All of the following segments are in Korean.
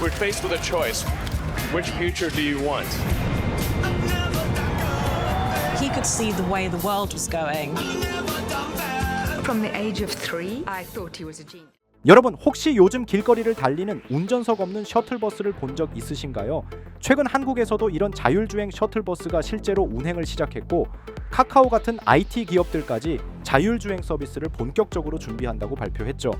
We're faced with a choice. Which future do you want? He could see the way the world was going. From the age of 3, I thought he was a genius. 여러분 혹시 요즘 길거리를 달리는 운전석 없는 셔틀버스를 본 적 있으신가요? 최근 한국에서도 이런 자율주행 셔틀버스가 실제로 운행을 시작했고 카카오 같은 IT 기업들까지 자율주행 서비스를 본격적으로 준비한다고 발표했죠.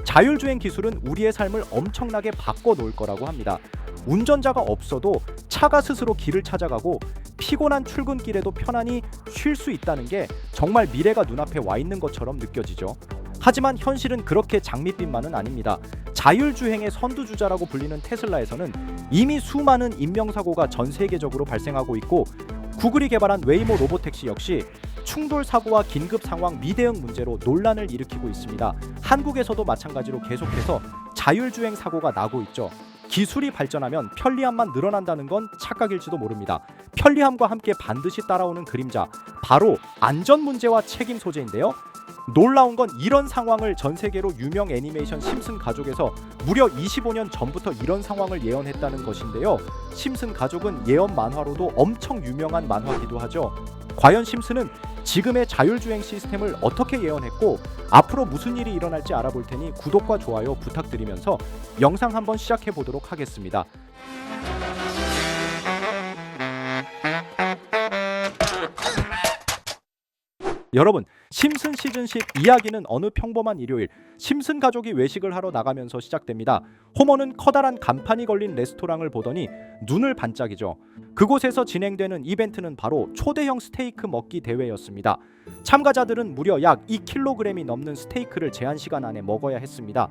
자율주행 기술은 우리의 삶을 엄청나게 바꿔놓을 거라고 합니다. 운전자가 없어도 차가 스스로 길을 찾아가고 피곤한 출근길에도 편안히 쉴 수 있다는 게 정말 미래가 눈앞에 와 있는 것처럼 느껴지죠. 하지만 현실은 그렇게 장밋빛만은 아닙니다. 자율주행의 선두주자라고 불리는 테슬라에서는 이미 수많은 인명사고가 전 세계적으로 발생하고 있고 구글이 개발한 웨이모 로보택시 역시 충돌 사고와 긴급 상황 미대응 문제로 논란을 일으키고 있습니다. 한국에서도 마찬가지로 계속해서 자율주행 사고가 나고 있죠. 기술이 발전하면 편리함만 늘어난다는 건 착각일지도 모릅니다. 편리함과 함께 반드시 따라오는 그림자, 바로 안전 문제와 책임 소재인데요. 놀라운 건 이런 상황을 전 세계로 유명 애니메이션 심슨 가족에서 무려 25년 전부터 이런 상황을 예언했다는 것인데요. 심슨 가족은 예언 만화로도 엄청 유명한 만화기도 하죠. 과연 심슨은 지금의 자율주행 시스템을 어떻게 예언했고 앞으로 무슨 일이 일어날지 알아볼 테니 구독과 좋아요 부탁드리면서 영상 한번 시작해 보도록 하겠습니다. 여러분, 심슨 시즌10 이야기는 어느 평범한 일요일 심슨 가족이 외식을 하러 나가면서 시작됩니다. 호머는 커다란 간판이 걸린 레스토랑을 보더니 눈을 반짝이죠. 그곳에서 진행되는 이벤트는 바로 초대형 스테이크 먹기 대회였습니다. 참가자들은 무려 약 2kg이 넘는 스테이크를 제한 시간 안에 먹어야 했습니다.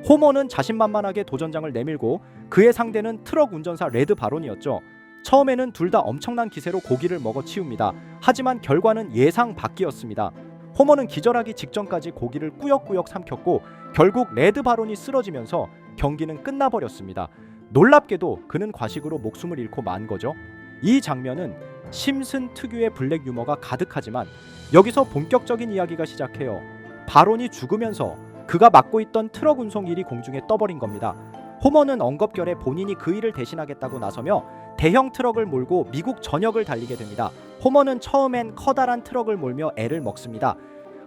호머는 자신만만하게 도전장을 내밀고 그의 상대는 트럭 운전사 레드 바론이었죠. 처음에는 둘 다 엄청난 기세로 고기를 먹어 치웁니다. 하지만 결과는 예상 밖이었습니다. 호머는 기절하기 직전까지 고기를 꾸역꾸역 삼켰고 결국 레드 바론이 쓰러지면서 경기는 끝나버렸습니다. 놀랍게도 그는 과식으로 목숨을 잃고 만 거죠. 이 장면은 심슨 특유의 블랙 유머가 가득하지만 여기서 본격적인 이야기가 시작해요. 바론이 죽으면서 그가 맡고 있던 트럭 운송 일이 공중에 떠버린 겁니다. 호머는 엉겁결에 본인이 그 일을 대신하겠다고 나서며 대형 트럭을 몰고 미국 전역을 달리게 됩니다. 호머는 처음엔 커다란 트럭을 몰며 애를 먹습니다.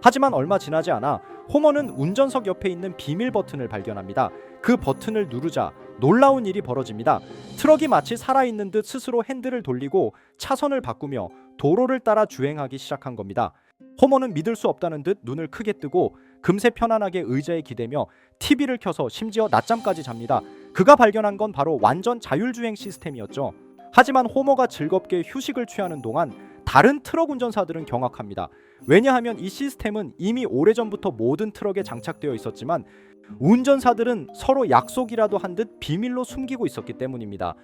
하지만 얼마 지나지 않아 호머는 운전석 옆에 있는 비밀 버튼을 발견합니다. 그 버튼을 누르자 놀라운 일이 벌어집니다. 트럭이 마치 살아있는 듯 스스로 핸들을 돌리고 차선을 바꾸며 도로를 따라 주행하기 시작한 겁니다. 호머는 믿을 수 없다는 듯 눈을 크게 뜨고 금세 편안하게 의자에 기대며 TV를 켜서 심지어 낮잠까지 잡니다. 그가 발견한 건 바로 완전 자율주행 시스템이었죠. 하지만 호머가 즐겁게 휴식을 취하는 동안 다른 트럭 운전사들은 경악합니다. 왜냐하면 이 시스템은 이미 오래전부터 모든 트럭에 장착되어 있었지만 운전사들은 서로 약속이라도 한 듯 비밀로 숨기고 있었기 때문입니다.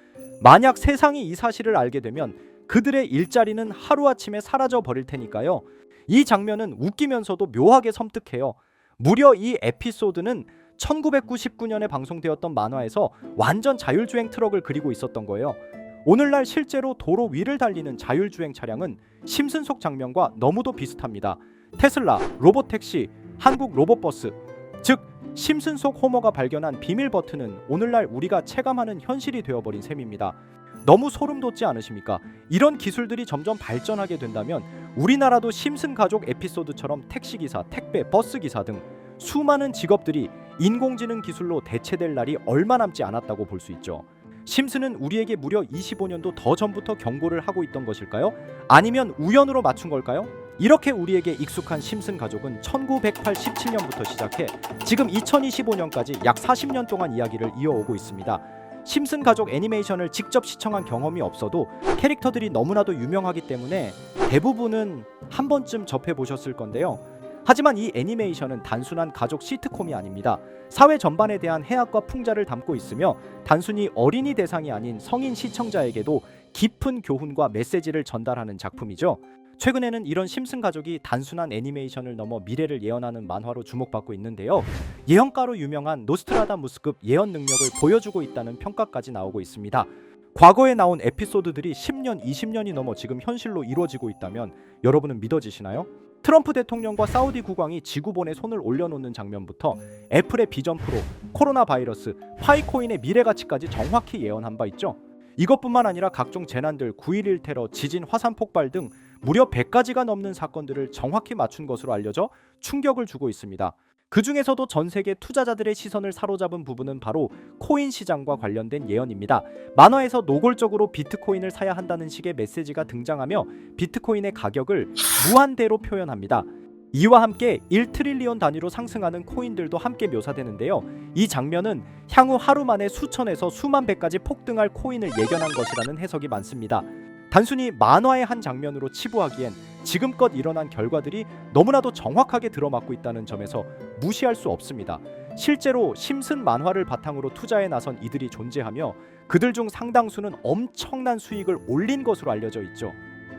만약 세상이 이 사실을 알게 되면 그들의 일자리는 하루아침에 사라져 버릴 테니까요. 이 장면은 웃기면서도 묘하게 섬뜩해요. 무려 이 에피소드는 1999년에 방송되었던 만화에서 완전 자율주행 트럭을 그리고 있었던 거예요. 오늘날 실제로 도로 위를 달리는 자율주행 차량은 심슨 속 장면과 너무도 비슷합니다. 테슬라, 로보택시, 한국 로봇버스, 즉 심슨 속 호머가 발견한 비밀 버튼은 오늘날 우리가 체감하는 현실이 되어버린 셈입니다. 너무 소름 돋지 않으십니까? 이런 기술들이 점점 발전하게 된다면 우리나라도 심슨 가족 에피소드처럼 택시기사, 택배, 버스기사 등 수많은 직업들이 인공지능 기술로 대체될 날이 얼마 남지 않았다고 볼 수 있죠. 심슨은 우리에게 무려 25년도 더 전부터 경고를 하고 있던 것일까요? 아니면 우연으로 맞춘 걸까요? 이렇게 우리에게 익숙한 심슨 가족은 1987년부터 시작해 지금 2025년까지 약 40년 동안 이야기를 이어오고 있습니다. 심슨 가족 애니메이션을 직접 시청한 경험이 없어도 캐릭터들이 너무나도 유명하기 때문에 대부분은 한 번쯤 접해보셨을 건데요. 하지만 이 애니메이션은 단순한 가족 시트콤이 아닙니다. 사회 전반에 대한 해악과 풍자를 담고 있으며 단순히 어린이 대상이 아닌 성인 시청자에게도 깊은 교훈과 메시지를 전달하는 작품이죠. 최근에는 이런 심슨 가족이 단순한 애니메이션을 넘어 미래를 예언하는 만화로 주목받고 있는데요. 예언가로 유명한 노스트라다무스급 예언 능력을 보여주고 있다는 평가까지 나오고 있습니다. 과거에 나온 에피소드들이 10년, 20년이 넘어 지금 현실로 이루어지고 있다면 여러분은 믿어지시나요? 트럼프 대통령과 사우디 국왕이 지구본에 손을 올려놓는 장면부터 애플의 비전 프로, 코로나 바이러스, 파이코인의 미래 가치까지 정확히 예언한 바 있죠. 이것뿐만 아니라 각종 재난들, 9.11 테러, 지진, 화산 폭발 등 무려 100가지가 넘는 사건들을 정확히 맞춘 것으로 알려져 충격을 주고 있습니다. 그 중에서도 전 세계 투자자들의 시선을 사로잡은 부분은 바로 코인 시장과 관련된 예언입니다. 만화에서 노골적으로 비트코인을 사야 한다는 식의 메시지가 등장하며 비트코인의 가격을 무한대로 표현합니다. 이와 함께 1트릴리언 단위로 상승하는 코인들도 함께 묘사되는데요. 이 장면은 향후 하루 만에 수천에서 수만 배까지 폭등할 코인을 예견한 것이라는 해석이 많습니다. 단순히 만화의 한 장면으로 치부하기엔 지금껏 일어난 결과들이 너무나도 정확하게 들어맞고 있다는 점에서 무시할 수 없습니다. 실제로 심슨 만화를 바탕으로 투자에 나선 이들이 존재하며 그들 중 상당수는 엄청난 수익을 올린 것으로 알려져 있죠.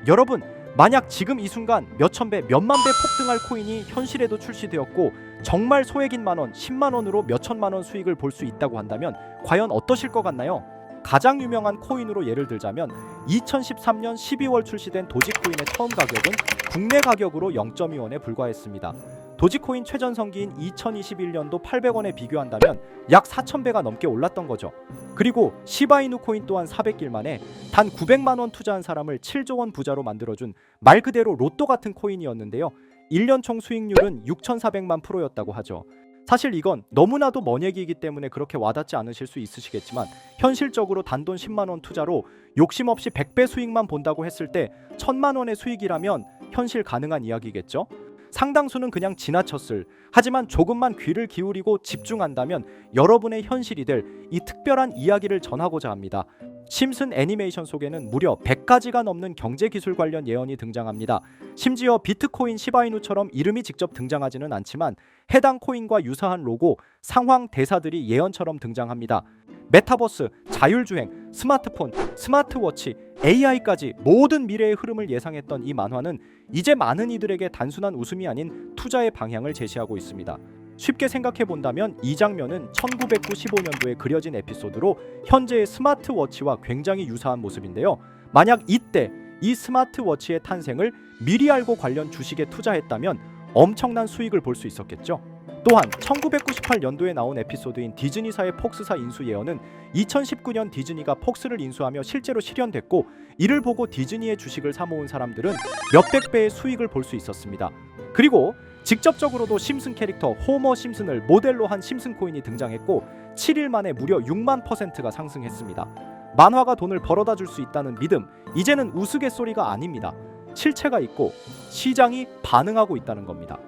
여러분, 만약 지금 이 순간 몇천 배, 몇만 배 폭등할 코인이 현실에도 출시되었고 정말 소액인 만원, 10만원으로 몇천만원 수익을 볼 수 있다고 한다면 과연 어떠실 것 같나요? 가장 유명한 코인으로 예를 들자면 2013년 12월 출시된 도지코인의 처음 가격은 국내 가격으로 0.2원에 불과했습니다. 도지코인 최전성기인 2021년도 800원에 비교한다면 약 4,000배가 넘게 올랐던 거죠. 그리고 시바이누 코인 또한 400일 만에 단 900만원 투자한 사람을 7조원 부자로 만들어준 말 그대로 로또 같은 코인이었는데요. 1년 총 수익률은 6,400만 프로였다고 하죠. 사실 이건 너무나도 먼 얘기이기 때문에 그렇게 와닿지 않으실 수 있으시겠지만 현실적으로 단돈 10만원 투자로 욕심 없이 100배 수익만 본다고 했을 때 1000만원의 수익이라면 현실 가능한 이야기겠죠? 상당수는 그냥 지나쳤을, 하지만 조금만 귀를 기울이고 집중한다면 여러분의 현실이 될 이 특별한 이야기를 전하고자 합니다. 심슨 애니메이션 속에는 무려 100가지가 넘는 경제기술 관련 예언이 등장합니다. 심지어 비트코인 시바이누처럼 이름이 직접 등장하지는 않지만 해당 코인과 유사한 로고, 상황, 대사들이 예언처럼 등장합니다. 메타버스, 자율주행, 스마트폰, 스마트워치, AI까지 모든 미래의 흐름을 예상했던 이 만화는 이제 많은 이들에게 단순한 웃음이 아닌 투자의 방향을 제시하고 있습니다. 쉽게 생각해본다면 이 장면은 1995년도에 그려진 에피소드로 현재의 스마트워치와 굉장히 유사한 모습인데요. 만약 이때 이 스마트워치의 탄생을 미리 알고 관련 주식에 투자했다면 엄청난 수익을 볼 수 있었겠죠. 또한 1998년도에 나온 에피소드인 디즈니사의 폭스사 인수 예언은 2019년 디즈니가 폭스를 인수하며 실제로 실현됐고, 이를 보고 디즈니의 주식을 사모은 사람들은 몇백 배의 수익을 볼 수 있었습니다. 그리고 직접적으로도 심슨 캐릭터 호머 심슨을 모델로 한 심슨 코인이 등장했고 7일 만에 무려 6만%가 상승했습니다. 만화가 돈을 벌어다 줄 수 있다는 믿음, 이제는 우스갯소리가 아닙니다. 실체가 있고 시장이 반응하고 있다는 겁니다.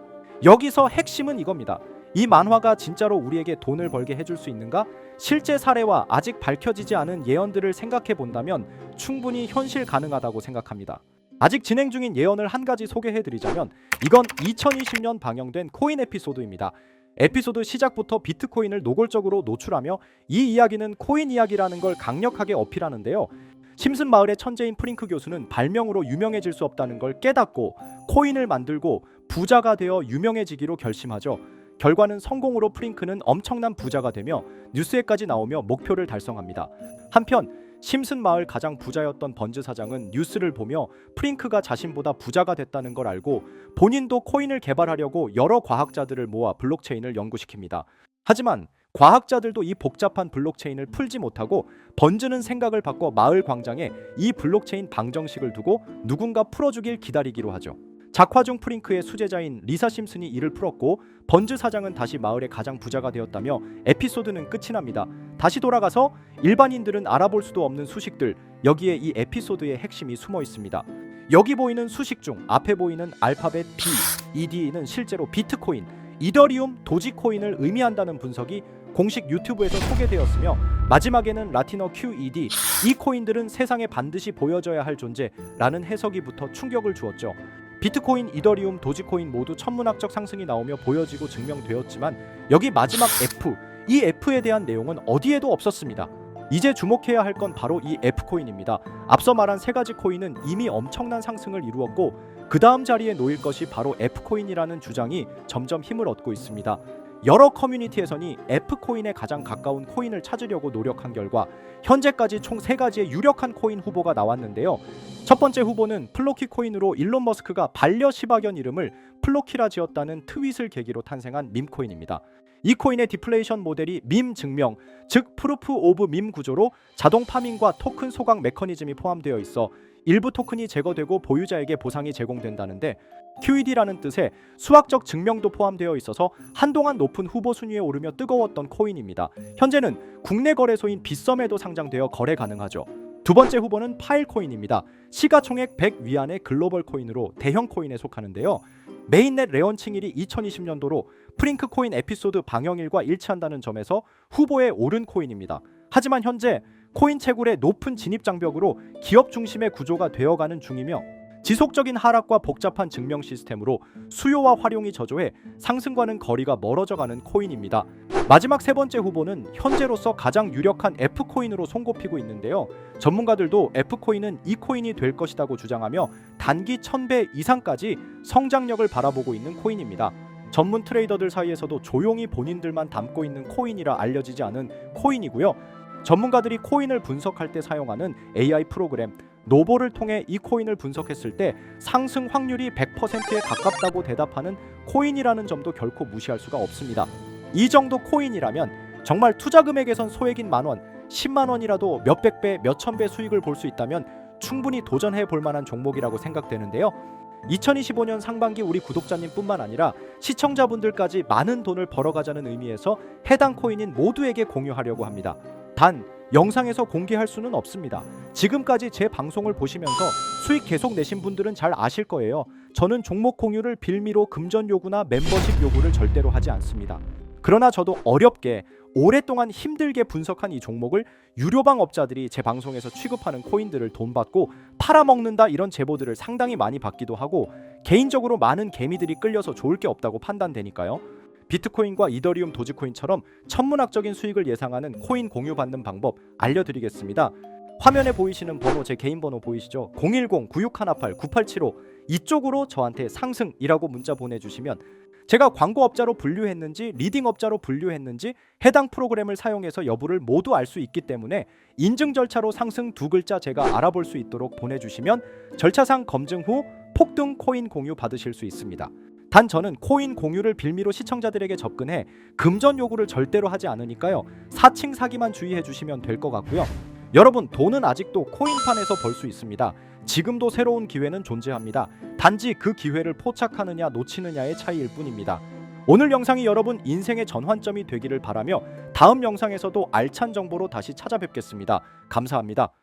여기서 핵심은 이겁니다. 이 만화가 진짜로 우리에게 돈을 벌게 해줄 수 있는가? 실제 사례와 아직 밝혀지지 않은 예언들을 생각해 본다면 충분히 현실 가능하다고 생각합니다. 아직 진행 중인 예언을 한 가지 소개해드리자면 이건 2020년 방영된 코인 에피소드입니다. 에피소드 시작부터 비트코인을 노골적으로 노출하며 이 이야기는 코인 이야기라는 걸 강력하게 어필하는데요. 심슨 마을의 천재인 프링크 교수는 발명으로 유명해질 수 없다는 걸 깨닫고 코인을 만들고 부자가 되어 유명해지기로 결심하죠. 결과는 성공으로 프링크는 엄청난 부자가 되며 뉴스에까지 나오며 목표를 달성합니다. 한편 심슨 마을 가장 부자였던 번즈 사장은 뉴스를 보며 프링크가 자신보다 부자가 됐다는 걸 알고 본인도 코인을 개발하려고 여러 과학자들을 모아 블록체인을 연구시킵니다. 하지만 과학자들도 이 복잡한 블록체인을 풀지 못하고 번즈는 생각을 바꿔 마을 광장에 이 블록체인 방정식을 두고 누군가 풀어주길 기다리기로 하죠. 작화 중 프링크의 수제자인 리사 심슨이 이를 풀었고 번즈 사장은 다시 마을의 가장 부자가 되었다며 에피소드는 끝이 납니다. 다시 돌아가서 일반인들은 알아볼 수도 없는 수식들, 여기에 이 에피소드의 핵심이 숨어 있습니다. 여기 보이는 수식 중 앞에 보이는 알파벳 B, ED는 실제로 비트코인, 이더리움, 도지코인을 의미한다는 분석이 공식 유튜브에서 소개되었으며 마지막에는 라틴어 QED, 이 코인들은 세상에 반드시 보여져야 할 존재라는 해석이 붙어 충격을 주었죠. 비트코인, 이더리움, 도지코인 모두 천문학적 상승이 나오며 보여지고 증명되었지만 여기 마지막 F, 이 F에 대한 내용은 어디에도 없었습니다. 이제 주목해야 할 건 바로 이 F코인입니다. 앞서 말한 세 가지 코인은 이미 엄청난 상승을 이루었고 그 다음 자리에 놓일 것이 바로 F코인이라는 주장이 점점 힘을 얻고 있습니다. 여러 커뮤니티에서는 F코인에 가장 가까운 코인을 찾으려고 노력한 결과 현재까지 총 3가지의 유력한 코인 후보가 나왔는데요. 첫 번째 후보는 플로키 코인으로 일론 머스크가 반려 시바견 이름을 플로키라 지었다는 트윗을 계기로 탄생한 밈코인입니다. 이 코인의 디플레이션 모델이 밈 증명, 즉 프루프 오브 밈 구조로 자동 파밍과 토큰 소각 메커니즘이 포함되어 있어 일부 토큰이 제거되고 보유자에게 보상이 제공된다는데 QED라는 뜻의 수학적 증명도 포함되어 있어서 한동안 높은 후보 순위에 오르며 뜨거웠던 코인입니다. 현재는 국내 거래소인 빗썸에도 상장되어 거래 가능하죠. 두 번째 후보는 파일코인입니다. 시가총액 100 위안의 글로벌 코인으로 대형 코인에 속하는데요. 메인넷 레언칭일이 2020년도로 프링크 코인 에피소드 방영일과 일치한다는 점에서 후보에 오른 코인입니다. 하지만 현재 코인 채굴의 높은 진입 장벽으로 기업 중심의 구조가 되어가는 중이며 지속적인 하락과 복잡한 증명 시스템으로 수요와 활용이 저조해 상승과는 거리가 멀어져가는 코인입니다. 마지막 세 번째 후보는 현재로서 가장 유력한 F코인으로 손꼽히고 있는데요. 전문가들도 F코인은 이 코인이 될 것이라고 주장하며 단기 1000배 이상까지 성장력을 바라보고 있는 코인입니다. 전문 트레이더들 사이에서도 조용히 본인들만 담고 있는 코인이라 알려지지 않은 코인이고요. 전문가들이 코인을 분석할 때 사용하는 AI 프로그램 노보를 통해 이 코인을 분석했을 때 상승 확률이 100%에 가깝다고 대답하는 코인이라는 점도 결코 무시할 수가 없습니다. 이 정도 코인이라면 정말 투자 금액에선 소액인 만원, 10만 원이라도 몇백 배, 몇천 배 수익을 볼 수 있다면 충분히 도전해 볼 만한 종목이라고 생각되는데요. 2025년 상반기 우리 구독자님뿐만 아니라 시청자분들까지 많은 돈을 벌어가자는 의미에서 해당 코인인 모두에게 공유하려고 합니다. 단 영상에서 공개할 수는 없습니다. 지금까지 제 방송을 보시면서 수익 계속 내신 분들은 잘 아실 거예요. 저는 종목 공유를 빌미로 금전 요구나 멤버십 요구를 절대로 하지 않습니다. 그러나 저도 어렵게 오랫동안 힘들게 분석한 이 종목을 유료방 업자들이 제 방송에서 취급하는 코인들을 돈 받고 팔아먹는다 이런 제보들을 상당히 많이 받기도 하고 개인적으로 많은 개미들이 끌려서 좋을 게 없다고 판단되니까요. 비트코인과 이더리움 도지코인처럼 천문학적인 수익을 예상하는 코인 공유 받는 방법 알려드리겠습니다. 화면에 보이시는 번호, 제 개인 번호 보이시죠? 010-9618-9875 이쪽으로 저한테 상승이라고 문자 보내주시면 제가 광고업자로 분류했는지 리딩업자로 분류했는지 해당 프로그램을 사용해서 여부를 모두 알 수 있기 때문에 인증 절차로 상승 2글자 제가 알아볼 수 있도록 보내주시면 절차상 검증 후 폭등 코인 공유 받으실 수 있습니다. 단 저는 코인 공유를 빌미로 시청자들에게 접근해 금전 요구를 절대로 하지 않으니까요. 사칭 사기만 주의해 주시면 될 것 같고요. 여러분 돈은 아직도 코인판에서 벌 수 있습니다. 지금도 새로운 기회는 존재합니다. 단지 그 기회를 포착하느냐 놓치느냐의 차이일 뿐입니다. 오늘 영상이 여러분 인생의 전환점이 되기를 바라며 다음 영상에서도 알찬 정보로 다시 찾아뵙겠습니다. 감사합니다.